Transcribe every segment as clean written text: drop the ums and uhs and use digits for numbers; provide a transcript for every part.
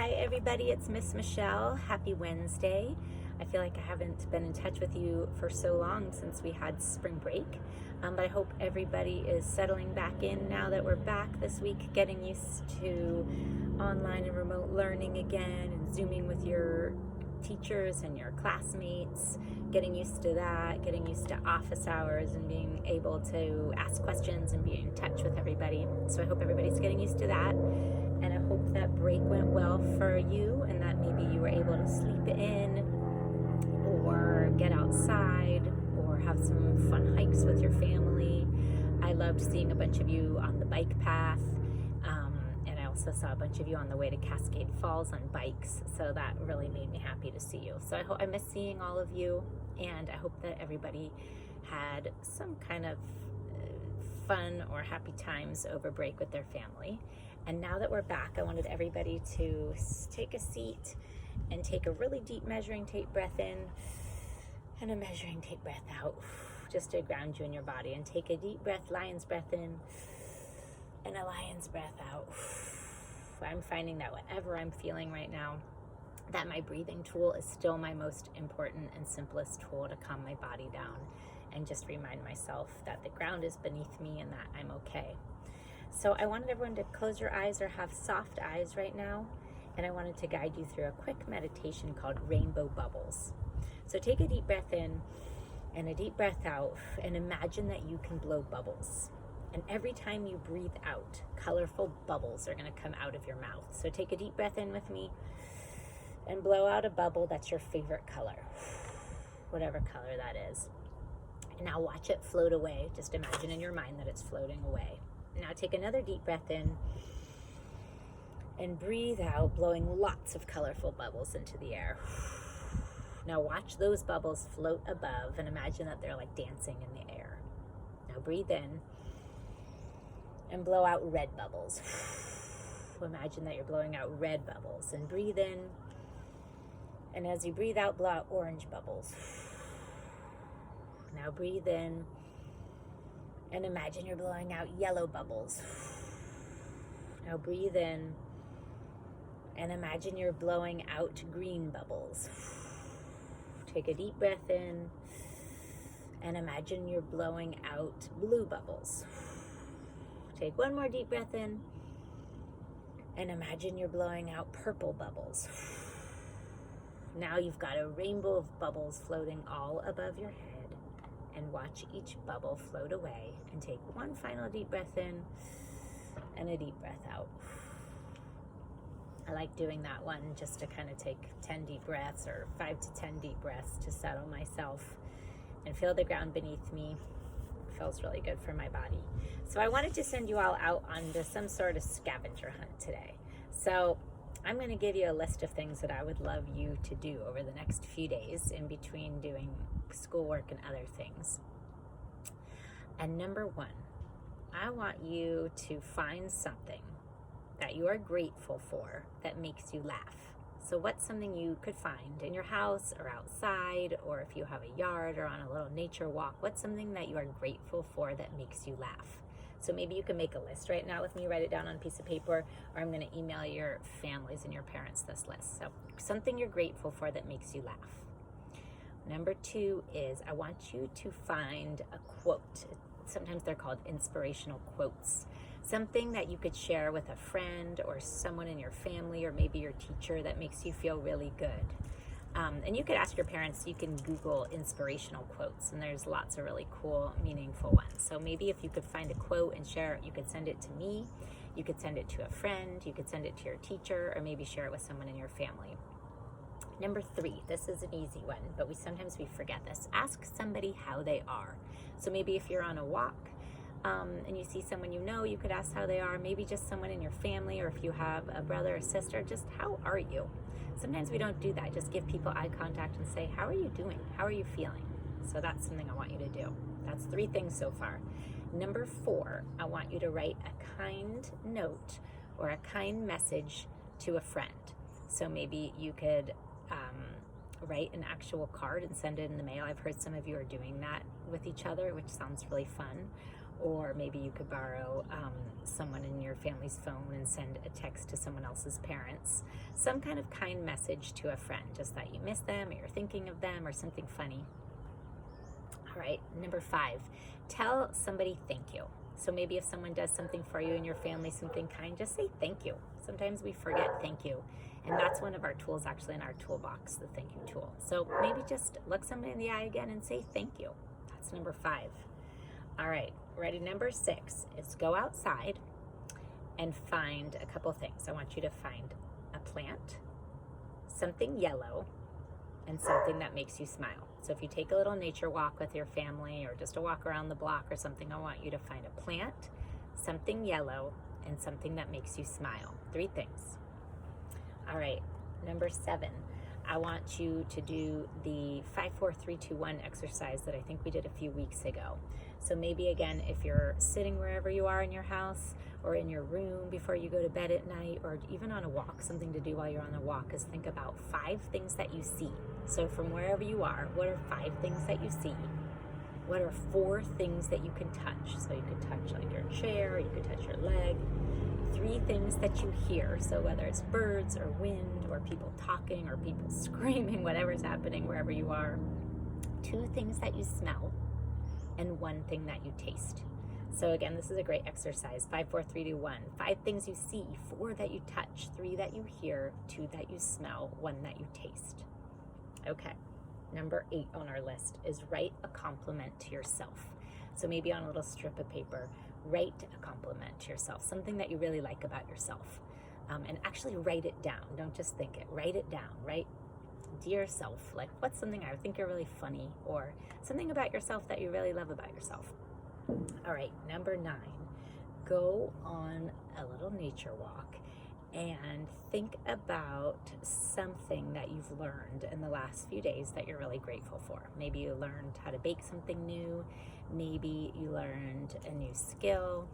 Hi everybody, it's Miss Michelle. Happy Wednesday. I feel like I haven't been in touch with you for so long since we had spring break, but I hope everybody is settling back in now that we're back this week, getting used to online and remote learning again and Zooming with your teachers and your classmates, getting used to that, getting used to office hours and being able to ask questions and be in touch with everybody. So I hope everybody's getting used to that. And I hope that break went well for you and that maybe you were able to sleep in or get outside or have some fun hikes with your family. I loved seeing a bunch of you on the bike path. And I also saw a bunch of you on the way to Cascade Falls on bikes. So that really made me happy to see you. So I miss seeing all of you. And I hope that everybody had some kind of fun or happy times over break with their family. And now that we're back, I wanted everybody to take a seat and take a really deep measuring tape breath in and a measuring tape breath out, just to ground you in your body. And take a deep breath, lion's breath in, and a lion's breath out. I'm finding that whatever I'm feeling right now, that my breathing tool is still my most important and simplest tool to calm my body down and just remind myself that the ground is beneath me and that I'm okay. So I wanted everyone to close your eyes or have soft eyes right now, and I wanted to guide you through a quick meditation called Rainbow Bubbles. So take a deep breath in and a deep breath out, and imagine that you can blow bubbles. And every time you breathe out, colorful bubbles are going to come out of your mouth. So take a deep breath in with me and blow out a bubble that's your favorite color, whatever color that is. And now watch it float away. Just imagine in your mind that it's floating away. Now take another deep breath in and breathe out, blowing lots of colorful bubbles into the air. Now watch those bubbles float above and imagine that they're like dancing in the air. Now breathe in and blow out red bubbles. Imagine that you're blowing out red bubbles, and breathe in, and as you breathe out, blow out orange bubbles. Now breathe in and imagine you're blowing out yellow bubbles. Now breathe in and imagine you're blowing out green bubbles. Take a deep breath in and imagine you're blowing out blue bubbles. Take one more deep breath in and imagine you're blowing out purple bubbles. Now you've got a rainbow of bubbles floating all above your head. And watch each bubble float away, and take one final deep breath in and a deep breath out. I like doing that one just to kind of take 10 deep breaths or 5 to 10 deep breaths to settle myself and feel the ground beneath me. It feels really good for my body. So I wanted to send you all out onto some sort of scavenger hunt today. So I'm going to give you a list of things that I would love you to do over the next few days in between doing schoolwork and other things. And number one, I want you to find something that you are grateful for that makes you laugh. So what's something you could find in your house or outside, or if you have a yard or on a little nature walk, what's something that you are grateful for that makes you laugh? So maybe you can make a list right now with me, write it down on a piece of paper, or I'm going to email your families and your parents this list. So something you're grateful for that makes you laugh. Number two is I want you to find a quote. Sometimes they're called inspirational quotes. Something that you could share with a friend or someone in your family or maybe your teacher that makes you feel really good. And you could ask your parents, you can Google inspirational quotes, and there's lots of really cool, meaningful ones. So maybe if you could find a quote and share it, you could send it to me, you could send it to a friend, you could send it to your teacher, or maybe share it with someone in your family. Number three, this is an easy one, but sometimes we forget this. Ask somebody how they are. So maybe if you're on a walk and you see someone you know, you could ask how they are. Maybe just someone in your family, or if you have a brother or sister, just how are you? Sometimes we don't do that. Just give people eye contact and say, how are you doing? How are you feeling? So that's something I want you to do. That's 3 things so far. Number 4, I want you to write a kind note or a kind message to a friend. So maybe you could write an actual card and send it in the mail. I've heard some of you are doing that with each other, which sounds really fun. or maybe you could borrow someone in your family's phone and send a text to someone else's parents. Some kind of kind message to a friend, just that you miss them or you're thinking of them or something funny. All right, number 5, tell somebody thank you. So maybe if someone does something for you in your family, something kind, just say thank you. Sometimes we forget thank you. And that's one of our tools actually in our toolbox, the thank you tool. So maybe just look somebody in the eye again and say thank you. That's number 5. All right, ready? Number 6 is go outside and find a couple things. I want you to find a plant, something yellow, and something that makes you smile. So if you take a little nature walk with your family or just a walk around the block or something, I want you to find a plant, something yellow, and something that makes you smile. 3 things. All right, number 7, I want you to do the 5, 4, 3, 2, 1 exercise that I think we did a few weeks ago. So maybe again, if you're sitting wherever you are in your house or in your room before you go to bed at night, or even on a walk, something to do while you're on a walk is think about 5 things that you see. So from wherever you are, what are 5 things that you see? What are 4 things that you can touch? So you could touch like your chair, you could touch your leg. 3 things that you hear, so whether it's birds or wind or people talking or people screaming, whatever's happening wherever you are. 2 things that you smell, and 1 thing that you taste. So again, this is a great exercise. 5, 4, 3, 2, 1. 5 things you see, 4 that you touch, 3 that you hear, 2 that you smell, 1 that you taste. Okay, number 8 on our list is write a compliment to yourself. So maybe on a little strip of paper, write a compliment to yourself, something that you really like about yourself. And actually write it down. Don't just think it. Write it down. Write, dear self, like what's something I think you're really funny, or something about yourself that you really love about yourself. All right, number 9, go on a little nature walk and think about something that you've learned in the last few days that you're really grateful for. Maybe you learned how to bake something new. Maybe you learned a new skill.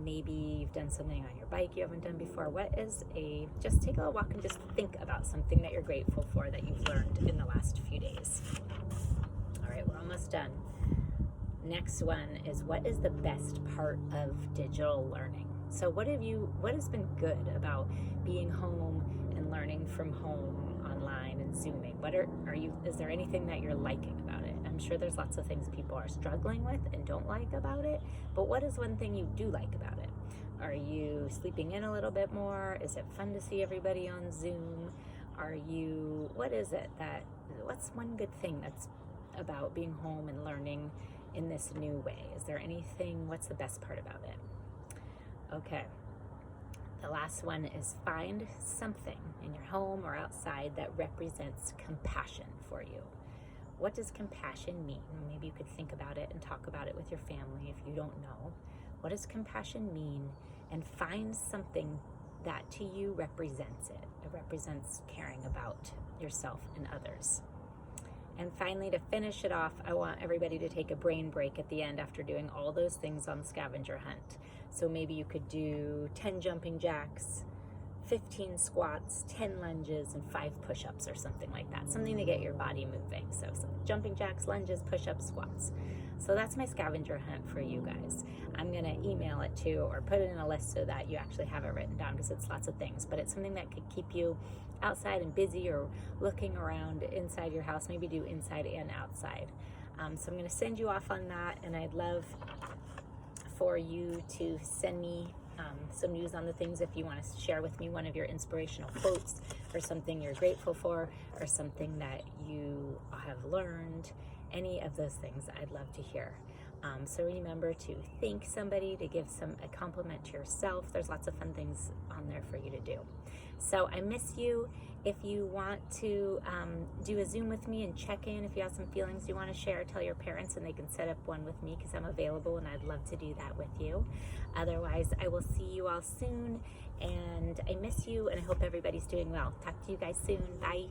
Maybe you've done something on your bike you haven't done before. Just take a little walk and just think about something that you're grateful for that you've learned in the last few days. All right, we're almost done. Next one is, what is the best part of digital learning? So what has been good about being home and learning from home online and Zooming? Is there anything that you're liking about it? I'm sure there's lots of things people are struggling with and don't like about it, but what is one thing you do like about it? Are you sleeping in a little bit more? Is it fun to see everybody on Zoom? What's one good thing that's about being home and learning in this new way? Is there anything, what's the best part about it? Okay, the last one is find something in your home or outside that represents compassion for you. What does compassion mean? Maybe you could think about it and talk about it with your family if you don't know. What does compassion mean? And find something that to you represents it. It represents caring about yourself and others. And finally, to finish it off, I want everybody to take a brain break at the end after doing all those things on the scavenger hunt. So maybe you could do 10 jumping jacks, 15 squats, 10 lunges, and 5 push-ups or something like that. Something to get your body moving. So some jumping jacks, lunges, push-ups, squats. So that's my scavenger hunt for you guys. I'm going to email it to or put it in a list so that you actually have it written down, because it's lots of things. But it's something that could keep you outside and busy or looking around inside your house, maybe do inside and outside. So I'm going to send you off on that, and I'd love for you to send me some news on the things. If you want to share with me one of your inspirational quotes or something you're grateful for or something that you have learned, any of those things I'd love to hear. So remember to thank somebody, to give a compliment to yourself. There's lots of fun things on there for you to do. So I miss you. If you want to do a Zoom with me and check in, if you have some feelings you want to share, tell your parents and they can set up one with me, because I'm available and I'd love to do that with you. Otherwise, I will see you all soon, and I miss you, and I hope everybody's doing well. Talk to you guys soon. Bye.